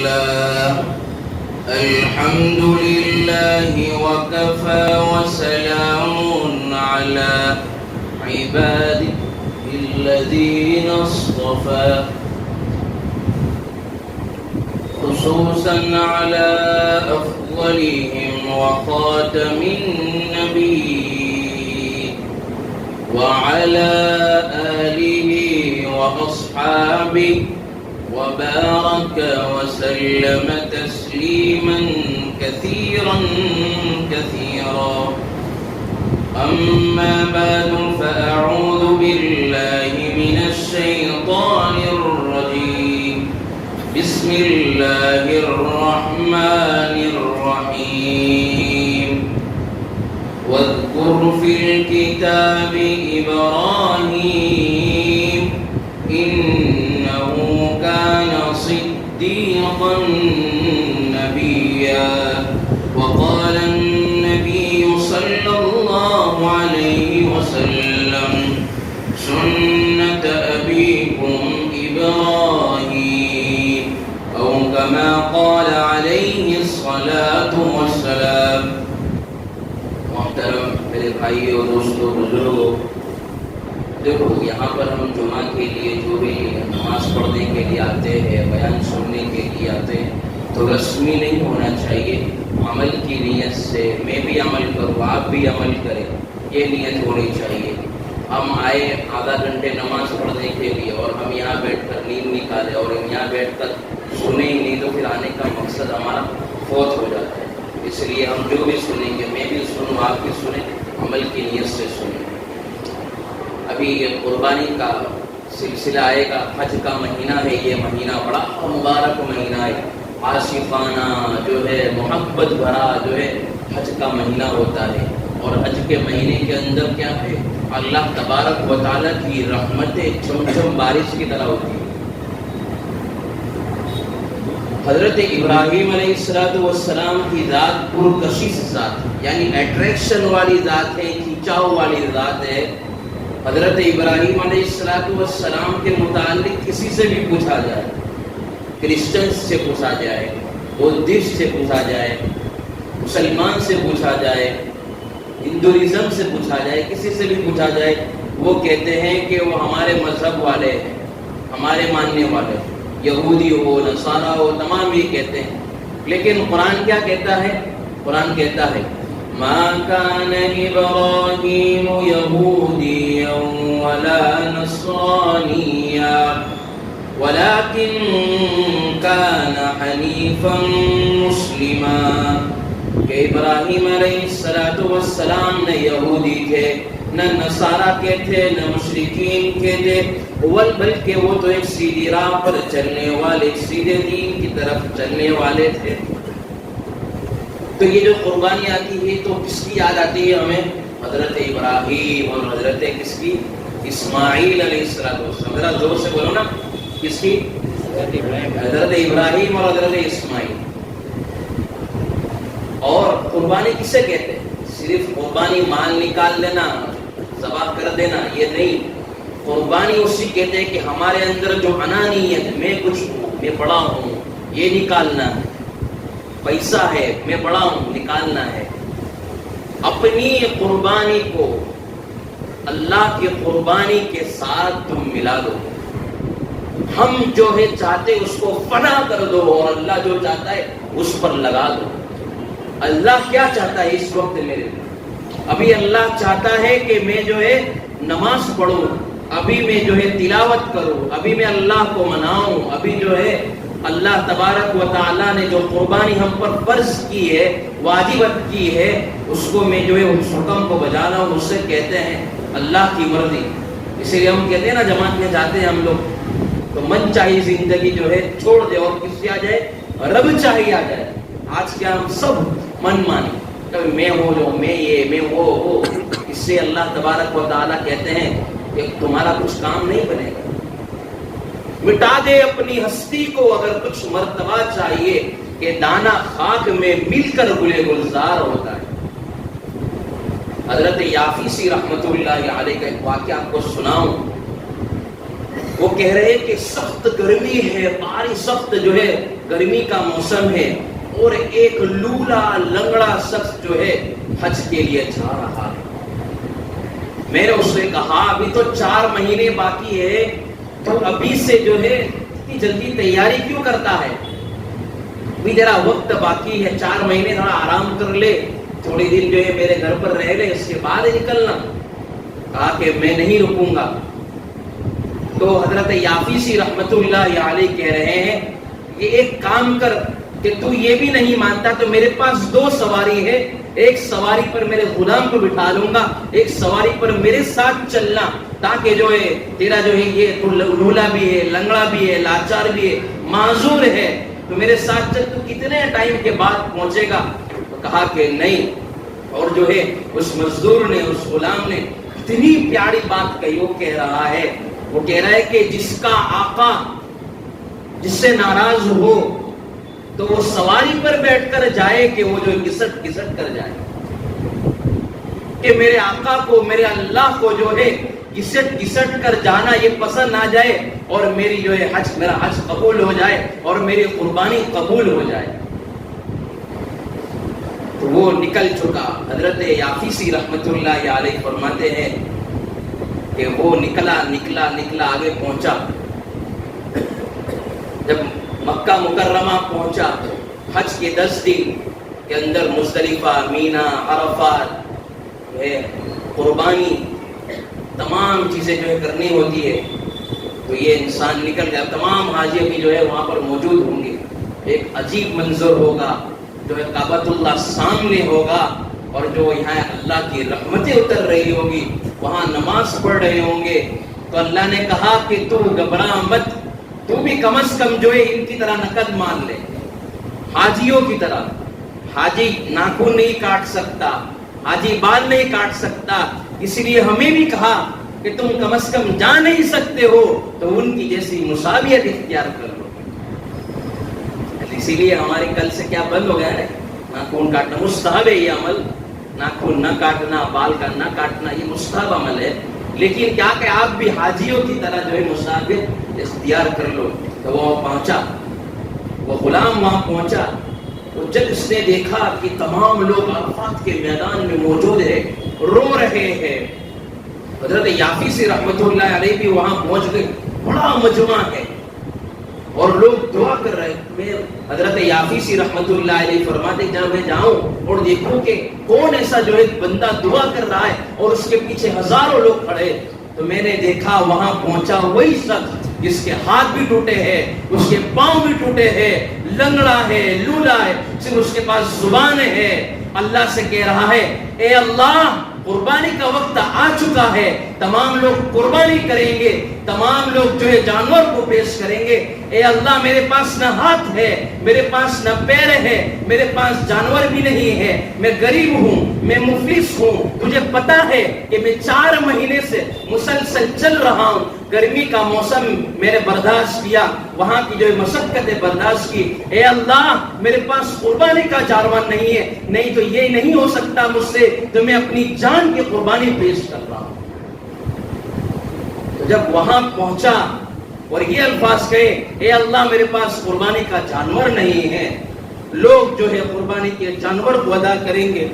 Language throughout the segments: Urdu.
لله الحمد لله وكفى وسلام على عباده الذين اصطفى خصوصا على أفضلهم وخاتم النبيين وعلى آله وأصحابه وبارك وسلم تسليما كثيرا كثيرا. أما بعد فأعوذ بالله من الشيطان الرجيم. بسم الله الرحمن الرحيم. واذكر في الكتاب إبراهيم إنه كان صديقا نبيا. وقال النبي صلى الله عليه وسلم سنة أبيكم إبراهيم أو كما قال عليه الصلاة والسلام. محترم میرے بھائی اور دوستوں بزرگوں، دیکھو یہاں پر ہم جمعہ کے لیے جو بھی نماز پڑھنے کے لیے آتے ہیں، بیان سننے کے لیے آتے ہیں، تو رسمی نہیں ہونا چاہیے، عمل کی نیت سے میں بھی عمل کروں آپ بھی عمل کریں، یہ نیت ہونی چاہیے. ہم آئے آدھا گھنٹے نماز پڑھنے کے لیے اور ہم یہاں بیٹھ کر نیند نکالے اور یہاں بیٹھ کر سنیں ہی نہیں تو پھر آنے کا مقصد ہمارا فوت ہو جاتا ہے. اس لیے ہم جو بھی سنیں گے میں بھی سنوں آپ بھی سنیں، عمل کی نیت سے سنیں. ابھی یہ قربانی کا سلسلہ آئے گا، حج کا مہینہ ہے، یہ مہینہ بڑا مبارک مہینہ ہے، عاشقانہ جو ہے محبت بھرا جو ہے حج کا مہینہ ہوتا ہے. اور حج کے مہینے کے اندر کیا ہے، اللہ تبارک و تعالیٰ کی رحمتیں چھم چھم بارش کی طرح ہوتی ہیں. حضرت ابراہیم علیہ السلام کی ذات پرکشش ذات، یعنی اٹریکشن والی ذات ہے، کھینچاؤ والی ذات ہے. حضرت ابراہیم علیہ السلام کے متعلق کسی سے بھی پوچھا جائے، کرسچنس سے پوچھا جائے، بودھسٹ سے پوچھا جائے، مسلمان سے پوچھا جائے، ہندوازم سے پوچھا جائے، کسی سے بھی پوچھا جائے، وہ کہتے ہیں کہ وہ ہمارے مذہب والے ہیں، ہمارے ماننے والے، یہودی ہو نصارہ ہو تمام یہ کہتے ہیں. لیکن قرآن کیا کہتا ہے؟ قرآن کہتا ہے ما كان إبراهيم يهوديا ولا نصرانيا ولكن كان حنيفا مسلما. کہ ابراہیم علیہ السلام نہ یہودی تھے، نہ نصارہ کے تھے، نہ مشرکین کے تھے، بلکہ وہ تو ایک سیدھی راہ پر چلنے والے، سیدھے دین کی طرف چلنے والے تھے. تو یہ جو قربانی آتی ہے تو کس کی یاد آتی ہے ہمیں؟ حضرت ابراہیم اور حضرت کس کی؟ اسماعیل علیہ السلام. ذرا زور سے بولو نا، کس کی؟ حضرت ابراہیم اور حضرت اسماعیل. اور قربانی کسے کہتے ہیں؟ صرف قربانی مال نکال لینا، ذبح کر دینا، یہ نہیں. قربانی اسی کہتے ہیں کہ ہمارے اندر جو انانیت، میں کچھ ہوں، میں بڑا ہوں، یہ نکالنا ہے. پیسہ ہے، میں بڑا ہوں، نکالنا ہے. اپنی قربانی کو اللہ کی قربانی کے ساتھ تم ملا دو. ہم جو ہے چاہتے اس کو فنا کر دو اور اللہ جو چاہتا ہے اس پر لگا دو. اللہ کیا چاہتا ہے اس وقت میرے لیے؟ ابھی اللہ چاہتا ہے کہ میں جو ہے نماز پڑھوں، ابھی میں جو ہے تلاوت کروں، ابھی میں اللہ کو مناؤں، ابھی جو ہے اللہ تبارک و تعالیٰ نے جو قربانی ہم پر فرض کی ہے، واجبت کی ہے، اس کو میں جو ہے اس حکم کو بجا رہا ہوں. اس سے کہتے ہیں اللہ کی مرضی. اسی لیے ہم کہتے ہیں نا جماعت میں جاتے ہیں ہم لوگ تو من چاہیے زندگی جو ہے چھوڑ دے اور کس سے آ جائے؟ رب چاہیے آ جائے. آج کیا ہم سب من مانی، کبھی میں ہو جو میں یہ میں وہ ہو. اس سے اللہ تبارک و تعالیٰ کہتے ہیں کہ تمہارا کچھ کام نہیں بنے گا. مٹا دے اپنی ہستی کو اگر کچھ مرتبہ چاہیے کہ دانا خاک میں مل کر گلے گلزار ہوتا ہے. حضرت یافیسی رحمت اللہ علیہ کا ایک واقعہ آپ کو سناؤں. وہ کہہ رہے کہ سخت گرمی ہے، باری سخت جو ہے گرمی کا موسم ہے اور ایک لولا لنگڑا شخص جو ہے حج کے لیے جا رہا ہے. میں نے اس سے کہا ابھی تو 4 مہینے باقی ہے، تو ابھی سے جو ہے اتنی جلدی تیاری کیوں کرتا ہے؟ ابھی ذرا وقت باقی ہے، 4 مہینے تھوڑا آرام کر لے، تھوڑی دن جو ہے میرے گھر پر رہ لے، اس کے بعد نکلنا. کہا کہ میں نہیں رکوں گا. تو حضرت یافیسی رحمت اللہ علیہ کہہ رہے ہیں کہ ایک کام کر کہ تو یہ بھی نہیں مانتا تو میرے پاس 2 سواری ہے، ایک سواری پر میرے غلام کو بٹھا لوں گا، ایک سواری پر میرے ساتھ چلنا، تاکہ جو ہے تیرا جو ہے یہ تو لولا بھی ہے، لنگڑا بھی ہے، لاچار بھی ہے، معذور ہے، تو میرے ساتھ چل. تو کتنے ٹائم کے بعد پہنچے گا؟ تو کہا کہ نہیں. اور جو ہے اس مزدور نے، اس غلام نے اتنی پیاری بات کہی. وہ کہہ رہا ہے کہ جس کا آقا جس سے ناراض ہو تو وہ سواری پر بیٹھ کر جائے کہ وہ جو گھسٹ کر جائے. کہ میرے آقا کو، میرے اللہ کو جو ہے گھسٹ کر جانا یہ پسند نہ جائے، اور میری جو ہے میرا حج قبول ہو جائے اور میری قربانی قبول ہو جائے. تو وہ نکل چکا. حضرت یافیسی رحمت اللہ علیہ فرماتے ہیں کہ وہ نکلا آگے پہنچا. جب مکہ مکرمہ پہنچا، حج کے 10 دن کے اندر مزدلفہ، مینا، عرفات، قربانی، تمام چیزیں جو ہے کرنی ہوتی ہے. تو یہ انسان نکل گیا. تمام حاجی بھی جو ہے وہاں پر موجود ہوں گے. ایک عجیب منظر ہوگا، جو ہے کعبۃ اللہ سامنے ہوگا، اور جو یہاں اللہ کی رحمتیں اتر رہی ہوگی، وہاں نماز پڑھ رہے ہوں گے. تو اللہ نے کہا کہ تو گھبرا مت، تو بھی کم از کم جو ہے ان کی طرح نقد مان لے، حاجیوں کی طرح. حاجی ناخن نہیں کاٹ سکتا، حاجی بال نہیں کاٹ سکتا، اس لیے ہمیں بھی کہا کہ تم کم از کم جا نہیں سکتے ہو تو ان کی جیسی مساویت اختیار کر لو. اسی لیے ہمارے کل سے کیا بند ہو گیا ہے؟ ناخن کاٹنا مستحب ہے. یہ عمل ناخن نہ کاٹنا، بال کا نہ کاٹنا، یہ مستحب عمل ہے. لیکن کیا کہ آپ بھی حاجیوں کی طرح جو ہے مساویت اختیار کر لو. تو وہ پہنچا، وہ غلام وہاں پہنچا. تو جب اس نے دیکھا کہ تمام لوگ عرفات کے میدان میں موجود ہیں، رو رہے ہیں، حضرت یافیسی رحمت اللہ علیہ بھی وہاں پہنچ گئے. بڑا مجمع ہے اور لوگ دعا کر رہے ہیں. حضرت یافیسی رحمت اللہ علیہ فرماتے جب میں جاؤں اور دیکھوں کہ کون ایسا جو ہے بندہ دعا کر رہا ہے اور اس کے پیچھے ہزاروں لوگ کھڑے، تو میں نے دیکھا وہاں پہنچا وہی شخص جس کے ہاتھ بھی ٹوٹے ہیں، اس کے پاؤں بھی ٹوٹے ہیں، لنگڑا ہے، لولا ہے، صرف اس کے پاس زبان ہے. اللہ سے کہہ رہا ہے اے اللہ، قربانی کا وقت آ چکا ہے، تمام لوگ قربانی کریں گے، تمام لوگ جو ہے جانور کو پیش کریں گے. اے اللہ، میرے پاس نہ ہاتھ ہے، میرے پاس نہ پیر ہے، میرے پاس جانور بھی نہیں ہے، میں غریب ہوں، میں مفلس ہوں. تجھے پتا ہے کہ میں 4 مہینے سے مسلسل چل رہا ہوں. گرمی کا موسم میں نے برداشت کیا، وہاں کی جو مشقتیں برداشت کی. اے اللہ، میرے پاس قربانی کا جانور نہیں ہے، نہیں تو یہ نہیں ہو سکتا مجھ سے، تو میں اپنی جان کی قربانی پیش کر رہا ہوں. تو جب وہاں پہنچا اور یہ الفاظ کہے اے اللہ، میرے پاس قربانی کا جانور نہیں ہے، لوگ جو ہے قربانی کے جانور کو ادا کریں گے،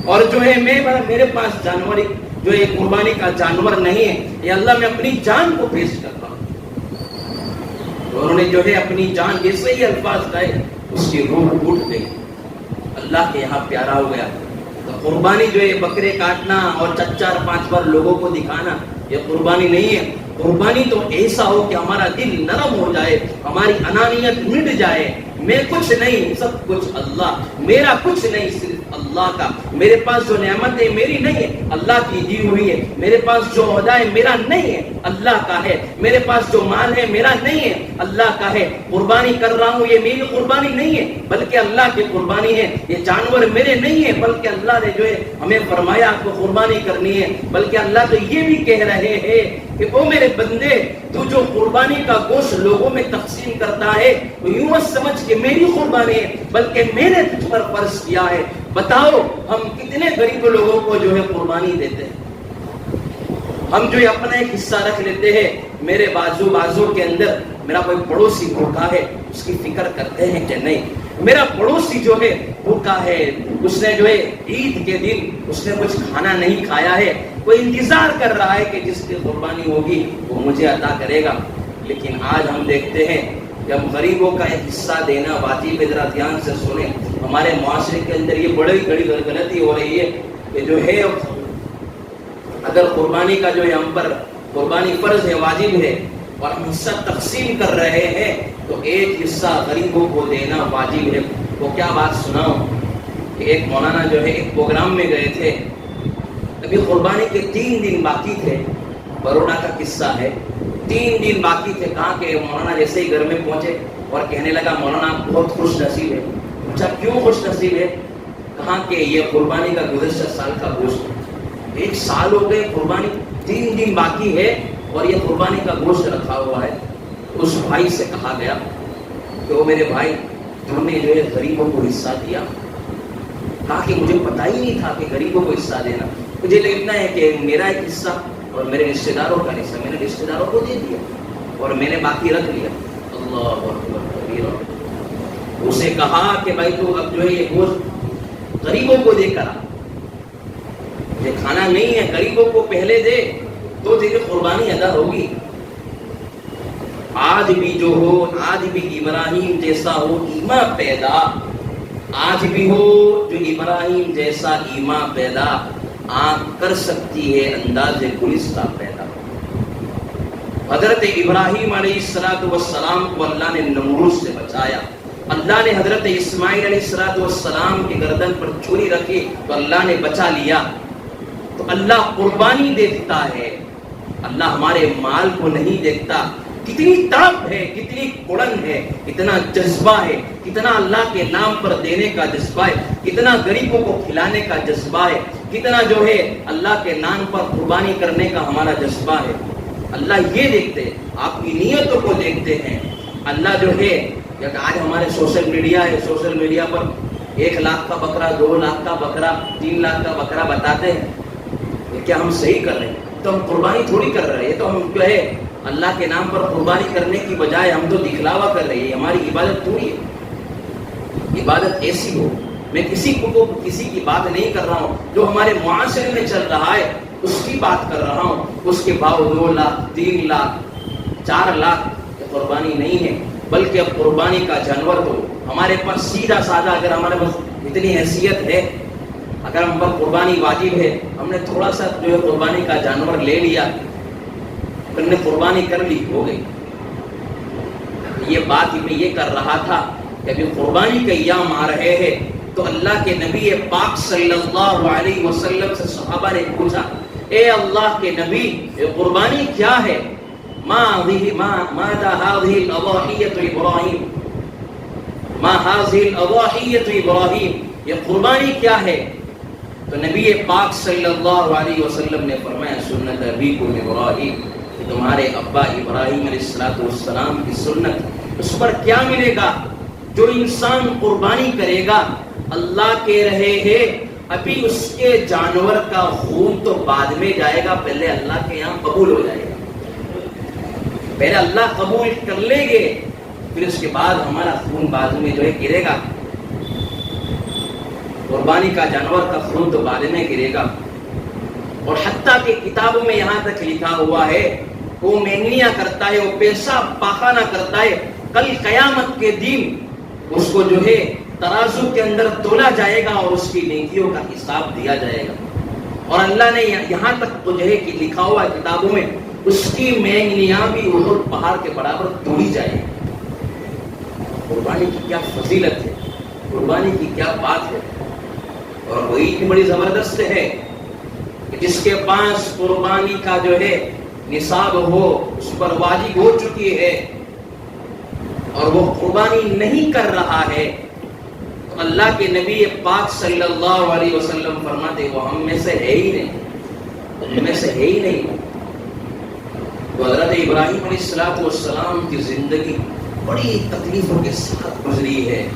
اور جو ہے میرے پاس جانور جو ہے قربانی کا جانور نہیں ہے، اے اللہ، میں اپنی جان کو پیش کرتا ہوں. تو انہوں نے جو ہے اپنی جان جیسے ہی الفاظ کہے اس کی روح اٹھ گئی، اللہ کے یہاں پیارا ہو گیا. تو قربانی جو ہے بکرے کاٹنا اور 4-5 بار لوگوں کو دکھانا یہ قربانی نہیں ہے. قربانی تو ایسا ہو کہ ہمارا دل نرم ہو جائے، ہماری انانیت مٹ جائے، میں کچھ نہیں، سب کچھ اللہ، میرا کچھ نہیں، صرف اللہ کا. میرے پاس جو نعمت ہے میری نہیں ہے، اللہ کی دی ہوئی ہے. میرے پاس جو عہدہ ہے میرا نہیں ہے، اللہ کا ہے. میرے پاس جو مال ہے میرا نہیں ہے، اللہ کا ہے. قربانی کر رہا ہوں یہ میری قربانی نہیں ہے بلکہ اللہ کی قربانی ہے. یہ جانور میرے نہیں ہے بلکہ اللہ نے جو ہے ہمیں فرمایا آپ کو قربانی کرنی ہے. بلکہ اللہ تو یہ بھی کہہ رہے ہیں کہ او میرے بندے، تو جو قربانی کا گوشت لوگوں میں تقسیم کرتا ہے تو یوں مت سمجھ کہ میری قربانی ہے بلکہ میں نے تجھ پر فرض کیا ہے. بتاؤ ہم کتنے غریب لوگوں کو جو ہے قربانی دیتے ہیں. ہم جو اپنا ایک حصہ رکھ لیتے ہیں. میرے بازو کے اندر میرا کوئی پڑوسی بھوکا ہے، اس کی فکر کرتے ہیں کہ نہیں میرا پڑوسی جو ہے بھوکا ہے, اس نے جو ہے عید کے دن اس نے کچھ کھانا نہیں کھایا ہے, کوئی انتظار کر رہا ہے کہ جس کی قربانی ہوگی وہ مجھے عطا کرے گا. لیکن آج ہم دیکھتے ہیں جب غریبوں کا ایک حصہ دینا واجب ہے. ذرا دھیان سے سنیں, ہمارے معاشرے کے اندر یہ بڑی غلطی ہو رہی ہے کہ جو ہے اگر قربانی کا جو ہے ہم پر قربانی فرض ہے, واجب ہے, اور ہم حصہ تقسیم کر رہے ہیں تو ایک حصہ غریبوں کو دینا واجب ہے. وہ کیا بات سناؤں کہ ایک مولانا جو ہے ایک پروگرام میں گئے تھے, ابھی قربانی کے 3 دن باقی تھے, بروڑا کا قصہ ہے, 3 دن باقی تھے. کہا کہ مولانا جیسے ہی گھر میں پہنچے اور کہنے لگا مولانا آپ بہت خوش نصیب ہے. اچھا کیوں خوش نصیب ہے؟ کہا کہ یہ قربانی کا گزشتہ سال کا گوشت, 1 سال ہو گئے, قربانی 3 دن باقی ہے اور یہ قربانی کا گوشت رکھا ہوا ہے. اس بھائی سے کہا گیا کہ وہ میرے بھائی تم نے جو ہے غریبوں کو حصہ دیا. کہا کہ مجھے پتا ہی نہیں تھا کہ غریبوں کو حصہ دینا, مجھے لگنا ہے کہ میرا ایک حصہ اور میرے رشتے داروں کا حصہ میں نے رشتے داروں کو دے دیا اور میں نے باقی رکھ لیا. اللہ اکبر کبیرہ. اسے کہا کہ بھائی تو اب جو ہے یہ گوشت غریبوں کو دے کر, یہ کھانا نہیں ہے, غریبوں کو پہلے دے تو تیری قربانی ادا ہوگی. آج بھی جو ہو, آج بھی ابراہیم جیسا ہو ایمان پیدا, آج بھی ہو جو ابراہیم جیسا ایمان پیدا, آنکھ کر سکتی ہے انداز گلستہ پیدا. حضرت ابراہیم علیہ السلام کو اللہ نے نمرود سے بچایا. اللہ نے حضرت اسماعیل علیہ السلام کی گردن پر چھری رکھی تو اللہ نے بچا لیا. تو اللہ قربانی دیتا ہے, اللہ ہمارے مال کو نہیں دیکھتا. کتنی تڑپ ہے, کتنی کڑن ہے, کتنا جذبہ ہے, کتنا اللہ کے نام پر دینے کا جذبہ ہے, کتنا غریبوں کو کھلانے کا جذبہ ہے, کتنا جو ہے اللہ کے نام پر قربانی کرنے کا ہمارا جذبہ ہے. اللہ یہ دیکھتے ہیں, آپ کی نیتوں کو دیکھتے ہیں. اللہ جو ہے آج ہمارے سوشل میڈیا ہے, سوشل میڈیا پر 1 لاکھ کا بکرا, 2 لاکھ کا بکرا, 3 لاکھ کا بکرا بتاتے ہیں. کیا ہم صحیح کر رہے ہیں؟ تو ہم قربانی تھوڑی کر رہے ہیں. تو ہم جو ہے اللہ کے نام پر قربانی کرنے کی بجائے ہم تو دکھلاوا کر رہے ہیں. ہماری عبادت تھوڑی ہے. عبادت ایسی ہو, میں کسی کو کسی کی بات نہیں کر رہا ہوں, جو ہمارے معاشرے میں چل رہا ہے اس کی بات کر رہا ہوں. اس کے بھاؤ 2 لاکھ, 3 لاکھ, 4 لاکھ قربانی نہیں ہے, بلکہ اب قربانی کا جانور تو ہمارے پاس سیدھا سادہ, اگر ہمارے پاس اتنی حیثیت ہے, اگر ہم پر قربانی واجب ہے, ہم نے تھوڑا سا جو ہے قربانی کا جانور لے لیا, ہم نے قربانی کر لی, ہو گئی. یہ بات میں یہ کر رہا تھا کہ ابھی قربانی کے ایام آ رہے ہیں تو اللہ کے نبی پاک صلی اللہ علیہ وسلم سے صحابہ نے پوچھا, اے اللہ کے نبی یہ قربانی کیا ہے؟ ماذا هذه الأضاحية إبراهيم, ما هذه الأضاحية إبراهيم, یہ قربانی کیا ہے؟ تو نبی پاک صلی اللہ علیہ وسلم نے فرمایا سنت ابیکم ابراہیم, کہ تمہارے ابا ابراہیم علیہ السلام کی سنت. اس پر کیا ملے گا؟ جو انسان قربانی کرے گا, اللہ کہہ رہے ہیں ابھی اس کے جانور کا خون تو بعد میں جائے گا, پہلے اللہ کے یہاں قبول ہو جائے گا. پہلے اللہ قبول کر لیں گے, پھر اس کے بعد ہمارا خون بعد میں جو ہے گرے گا. قربانی کا جانور کا خون تو بعد میں گرے گا. اور حتیٰ کہ کتابوں میں یہاں تک لکھا ہوا ہے, وہ مینگنیاں کرتا ہے, وہ پیسہ پاخانہ کرتا ہے, کل قیامت کے دن اس کو جو ہے ترازو کے اندر تولا جائے گا اور اس کی نیکیوں کا حساب دیا جائے گا. اور اللہ نے یہاں تک تو جو ہے کہ لکھا ہوا ہے کتابوں میں, اس کی مینگنیاں بھی احد پہاڑ کے برابر توڑی جائے گی. قربانی کی کیا فضیلت ہے, قربانی کی کیا بات ہے. اور وہی بھی بڑی زبردست ہے کہ جس کے پاس قربانی کا جو ہے نصاب ہو, اس پر واجب ہو چکی ہے, اور وہ قربانی نہیں کر رہا ہے, تو اللہ کے نبی پاک صلی اللہ علیہ وسلم فرماتے وہ ہم میں سے ہے ہی نہیں, ہم میں سے ہے ہی نہیں. تو حضرت ابراہیم علیہ السلام کی زندگی بڑی تکلیفوں کے ساتھ گزری ہے.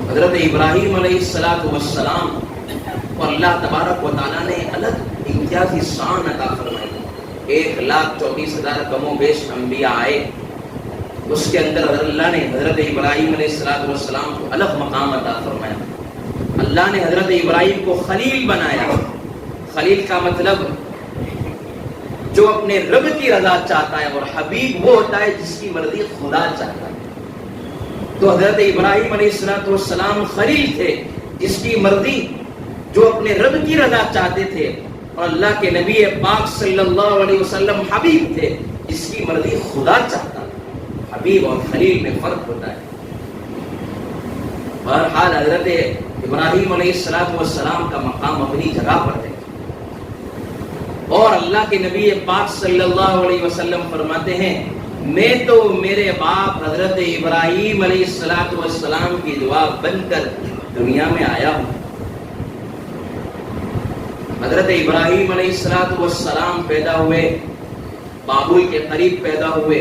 حضرت ابراہیم علیہ السلام کو اللہ تبارک و تعالیٰ نے الگ امتیازی شان عطا فرمائی. 1,24,000 کم و بیش انبیاء آئے, اس کے اندر اللہ نے حضرت ابراہیم علیہ السلام کو الگ مقام عطا فرمایا. اللہ نے حضرت ابراہیم کو خلیل بنایا. خلیل کا مطلب جو اپنے رب کی رضا چاہتا ہے، اور حبیب وہ ہوتا ہے جس کی مرضی خدا چاہتا ہے. تو حضرت ابراہیم علیہ السلام خلیل تھے جس کی مرضی، جو اپنے رب کی رضا چاہتے تھے، اور اللہ کے نبی پاک صلی اللہ علیہ وسلم حبیب تھے جس کی مرضی خدا چاہتا ہے. حبیب اور خلیل میں فرق ہوتا ہے. بہرحال حضرت ابراہیم علیہ السلام کا مقام اپنی جگہ پر ہے، اور اللہ کے نبی پاک صلی اللہ علیہ وسلم فرماتے ہیں میں تو میرے باپ حضرت ابراہیم علیہ السلام کی دعا بن کر دنیا میں آیا ہوں. حضرت ابراہیم علیہ السلام پیدا ہوئے، بابل کے قریب پیدا ہوئے،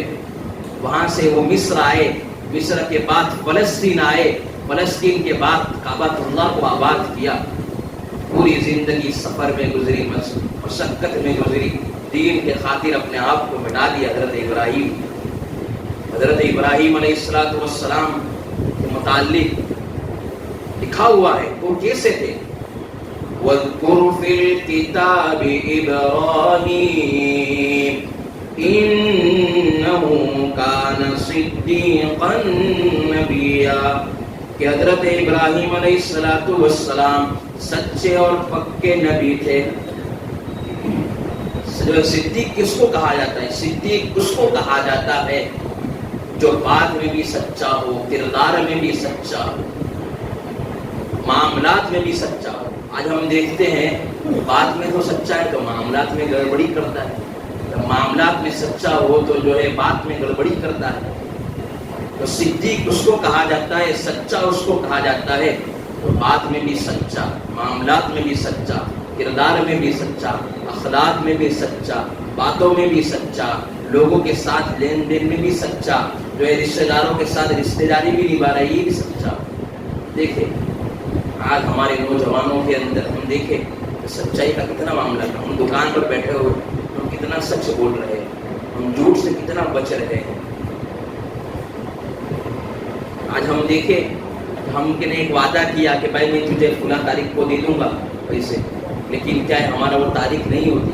وہاں سے وہ مصر آئے، مصر کے بعد فلسطین آئے، فلسطین کے بعد کعبۃ اللہ کو آباد کیا. پوری زندگی سفر میں گزری، مشقت میں گزری، دین کے خاطر اپنے آپ کو مٹا دیا حضرت ابراہیم. حضرت ابراہیم علیہ السلام کے متعلق لکھا ہوا ہے وہ کیسے تھے. وَاذْكُرْ فِي الْكِتَابِ إِبْرَاهِيمَ إِنَّهُ كَانَ صِدِّيقًا نَبِيًّا، کہ حضرت ابراہیم علیہ السلام سچے اور پکے نبی تھے. صدیق کس کو کہا جاتا ہے؟ صدیق اس کو کہا جاتا ہے جو بات میں بھی سچا ہو، کردار میں بھی سچا ہو، معاملات میں بھی سچا ہو. آج ہم دیکھتے ہیں بات میں تو سچا ہے تو معاملات میں گڑبڑی کرتا ہے، معاملات میں سچا ہو تو جو ہے بات میں گڑبڑی کرتا ہے. تو صدیق اس کو کہا جاتا ہے، سچا اس کو کہا جاتا ہے تو بات میں بھی سچا، معاملات میں بھی سچا، کردار میں بھی سچا، اخلاق میں بھی سچا، باتوں میں بھی سچا، لوگوں کے ساتھ لین دین میں بھی سچا، جو ہے رشتہ داروں کے ساتھ رشتہ داری بھی نبھا رہی ہے، یہ بھی سچا. دیکھیں آج ہمارے نوجوانوں کے اندر ہم دیکھیں سچائی کا کتنا معاملہ ہے. ہم دکان پر بیٹھے ہوئے ہم کتنا سچ بول رہے ہیں، ہم جھوٹ سے کتنا بچ رہے ہیں. آج ہم دیکھیں ہم نے ایک وعدہ کیا کہ بھائی میں تجھے فلاں تاریخ کو دے دوں گا پیسے، لیکن کیا ہے ہمارا وہ تاریخ نہیں ہوتی،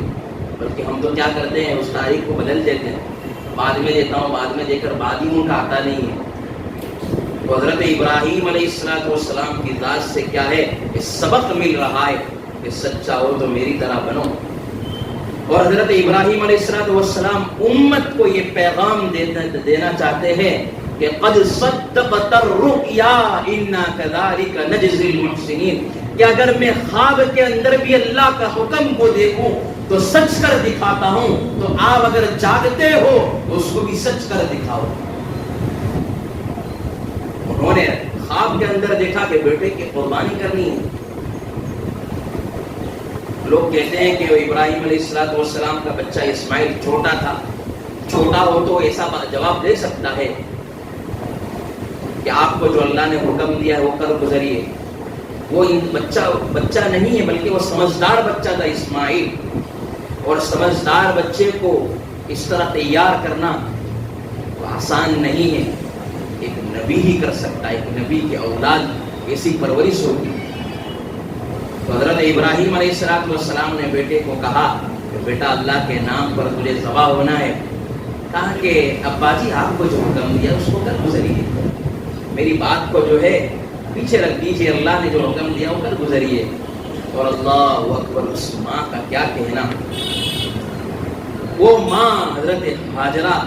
بلکہ ہم تو کیا کرتے ہیں اس تاریخ کو بدل دیتے ہیں. بعد میں دیتا ہوں، بعد میں دے کر بعد ہی ان کا آتا نہیں ہے. تو حضرت ابراہیم علیہ السلام کی ذات سے کیا ہے کہ سبق مل رہا ہے کہ سچا ہو تو میری طرح بنو. اور حضرت ابراہیم علیہ السلام امت کو یہ پیغام دینا چاہتے ہیں کہ قد صدقت الرؤیا انا كذلك نجزي المحسنین، کہ اگر میں خواب کے اندر بھی اللہ کا حکم کو دیکھوں تو سچ کر دکھاتا ہوں، تو آپ اگر جاگتے ہو تو اس کو بھی سچ کر دکھاؤ. انہوں نے خواب کے اندر دیکھا کہ بیٹے کی قربانی کرنی ہے. لوگ کہتے ہیں کہ ابراہیم علیہ السلام کا بچہ اسماعیل چھوٹا تھا. چھوٹا ہو تو ایسا جواب دے سکتا ہے کہ آپ کو جو اللہ نے حکم دیا ہے وہ کر گزریے. وہ بچہ نہیں ہے بلکہ وہ سمجھدار بچہ تھا اسماعیل. اور سمجھدار بچے کو اس طرح تیار کرنا آسان نہیں ہے. ایک نبی ہی کر سکتا ہے، ایک نبی کی اولاد ایسی پرورش ہوگی. تو حضرت ابراہیم علیہ السلام نے بیٹے کو کہا کہ بیٹا اللہ کے نام پر تجھے ذبح ہونا ہے. کہا کہ ابا جی آپ کو جو حکم دیا اس کو کر گزریے، میری بات کو جو ہے پیچھے رکھ دیجیے، اللہ نے جو حکم دیا وہ کر گزریے. اور اللہ اکبر، اس ماں کا کیا کہنا. وہ ماں حضرت ہاجرہ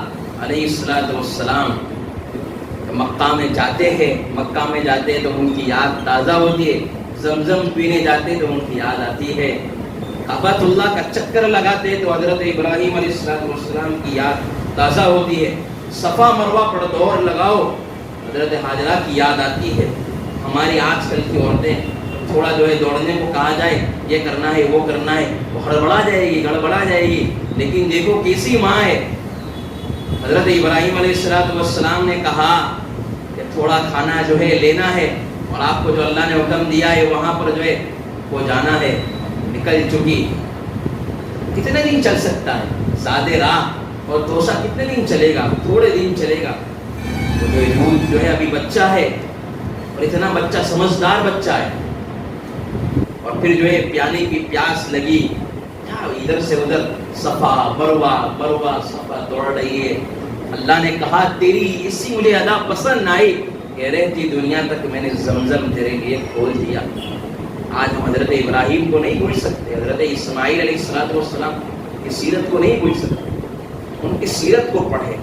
علیہ السلام مکہ میں جاتے ہیں تو ان کی یاد تازہ ہوتی ہے. زمزم پینے جاتے تو ان کی یاد آتی ہے. کعبۃ اللہ کا چکر لگاتے تو حضرت ابراہیم علیہ السلام کی یاد تازہ ہوتی ہے. صفا مروہ پر دوڑ لگاؤ حضرت ہاجرہ کی یاد آتی ہے. ہماری آج کل کی عورتیں تھوڑا جو ہے دوڑنے کو کہا جائے یہ کرنا ہے وہ کرنا ہے وہ گڑبڑا جائے گی. لیکن دیکھو کیسی ماں ہے. حضرت ابراہیم علیہ السلام نے کہا کہ تھوڑا کھانا جو ہے لینا ہے، اور آپ کو جو اللہ نے حکم دیا ہے وہاں پر جو ہے وہ جانا ہے. نکل چکی. کتنے دن چل سکتا ہے؟ سادے راہ اور توسا کتنے دن چلے گا؟ تھوڑے دن چلے گا. جو دودھ جو ہے ابھی بچہ ہے اور اتنا بچہ سمجھدار بچہ ہے، اور پھر جو ہے پیانے کی پیاس لگی، ادھر سے ادھر صفا مروہ مروہ صفا دوڑ رہی ہے۔ اللہ نے کہا تیری اسی مجھے ادا پسند آئی کہ رہتی دنیا تک میں نے زمزم تیرے لیے کھول دیا۔ آج ہم حضرت ابراہیم کو نہیں بھول سکتے، حضرت اسماعیل علیہ السلام کی سیرت کو نہیں بھول سکتے، ان کی سیرت کو پڑھے۔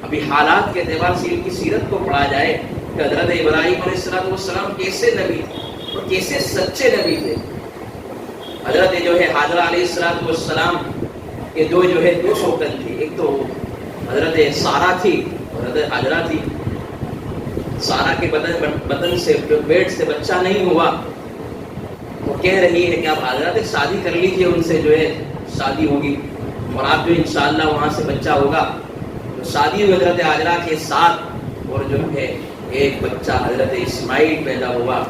ابھی حالات کے اعتبار سے ان کی سیرت کو پڑھا جائے کہ حضرت ابراہیم علیہ السلام کیسے نبی اور کیسے سچے نبی تھے۔ حضرت جو ہے حاجرہ علیہ السلام کے دو شوکن تھی، ایک تو حضرت سارہ تھی اور حضرت حاجرہ تھی۔ سارہ کے بدن سے پیٹ سے بچہ نہیں ہوا، وہ کہہ رہی ہے کہ آپ حاجرہ سے شادی کر لیجیے، ان سے جو ہے شادی ہوگی اور آپ جو انشاءاللہ وہاں سے بچہ ہوگا۔ تو شادی ہوئی حضرت حاجرہ کے ساتھ، اور جو ہے ایک بچہ حضرت اسماعیل پیدا ہوا،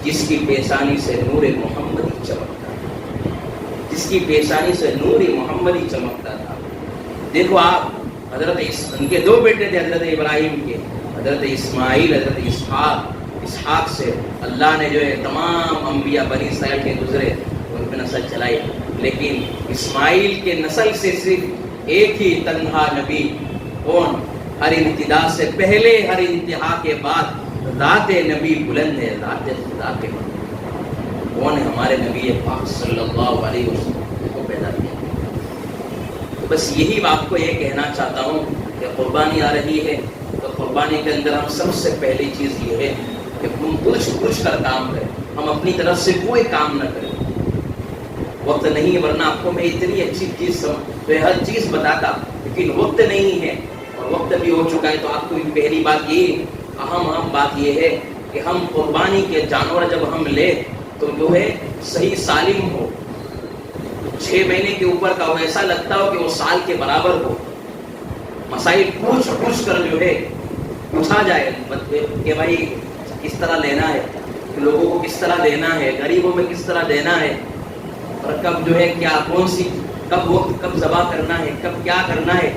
جس کی پیشانی سے نور محمدی چمکتا تھا، جس کی پیشانی سے نور محمدی چمکتا تھا۔ دیکھو آپ، ان کے دو بیٹے تھے حضرت ابراہیم کے، حضرت اسماعیل، حضرت اسحاق سے اللہ نے جو ہے تمام انبیاء بنی اسرائیل کے گزرے ان پہ نسل چلائی، لیکن اسماعیل کے نسل سے صرف ایک ہی تنہا نبی، کون؟ ہر ابتدا سے پہلے ہر انتہا کے بعد ذات نبی بلند ہے، ذات خدا کے بعد کون ہے؟ ہمارے نبی پاک صلی اللہ علیہ وسلم کو پیدا کیا۔ تو بس یہی آپ کو یہ کہنا چاہتا ہوں کہ قربانی آ رہی ہے، تو قربانی کے اندر ہم سب سے پہلی چیز یہ ہے کہ ہم پوچھ کر کام کریں، ہم اپنی طرف سے کوئی کام نہ کریں۔ وقت نہیں ہے، ورنہ آپ کو میں اتنی اچھی چیز ہر چیز بتاتا، لیکن وقت نہیں ہے اور وقت بھی ہو چکا ہے۔ تو آپ کو پہلی بات یہ اہم بات یہ ہے کہ ہم قربانی کے جانور جب ہم لیں تو جو ہے صحیح سالم ہو، 6 مہینے کے اوپر کا ہو، ایسا لگتا ہو کہ وہ سال کے برابر ہو۔ مسائل پوچھ کر جو ہے پوچھا جائے کہ بھائی کس طرح لینا ہے، لوگوں کو کس طرح دینا ہے، غریبوں میں کس طرح دینا ہے، اور کب جو ہے کیا کون سی کب وقت کب ذبح کرنا ہے، کب کیا کرنا ہے۔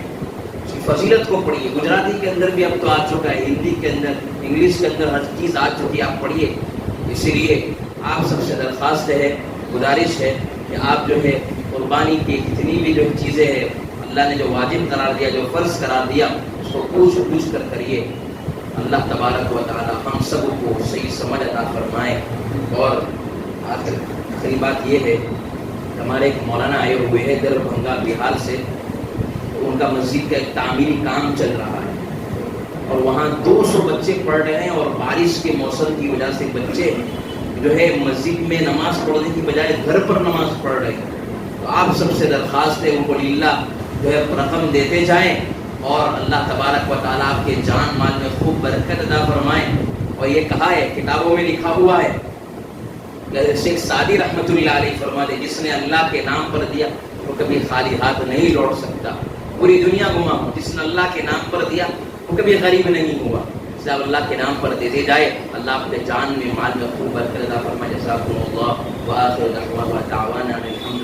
فضیلت کو پڑھیے، گجراتی کے اندر بھی اب تو آ چکا ہے، ہندی کے اندر، انگلش کے اندر ہر چیز آ چکی ہے، آپ پڑھیے۔ اسی لیے آپ سب سے درخواست ہے، گزارش ہے کہ آپ جو ہے قربانی کی جتنی بھی جو چیزیں ہیں اللہ نے جو واجب قرار دیا، جو فرض قرار دیا، اس کو پوچھ کر کریے۔ اللہ تبارک و تعالی ہم سب کو صحیح سمجھ عطا فرمائے۔ اور آخری بات یہ ہے، ہمارے ایک مولانا آئے ہوئے ہیں دربھنگا بہار سے، ان کا مسجد کا ایک تعمیری کام چل رہا ہے اور وہاں 200 بچے پڑھ رہے ہیں، اور بارش کے موسم کی وجہ سے بچے جو ہے مسجد میں نماز پڑھنے کی بجائے گھر پر نماز پڑھ رہے ہیں۔ تو آپ سب سے درخواست ہے، ان کو للہ جو ہے رقم دیتے جائیں، اور اللہ تبارک و تعالیٰ آپ کے جان مال میں خوب برکت عطا فرمائیں۔ اور یہ کہا ہے، کتابوں میں لکھا ہوا ہے، شیخ سعدی رحمۃ اللہ علیہ فرماتے، جس نے اللہ کے نام پر دیا وہ کبھی خالی ہاتھ نہیں لوٹ سکتا۔ پوری دنیا گھما ہو، جس نے اللہ کے نام پر دیا وہ کبھی غریب نہیں ہوا۔ اس لیے اللہ کے نام پر دیتے جائے، اللہ اپنے جان میں مال میں خوب برکت عطا فرمائے۔ جزاکم اللہ، وآخر دعوانا الحمد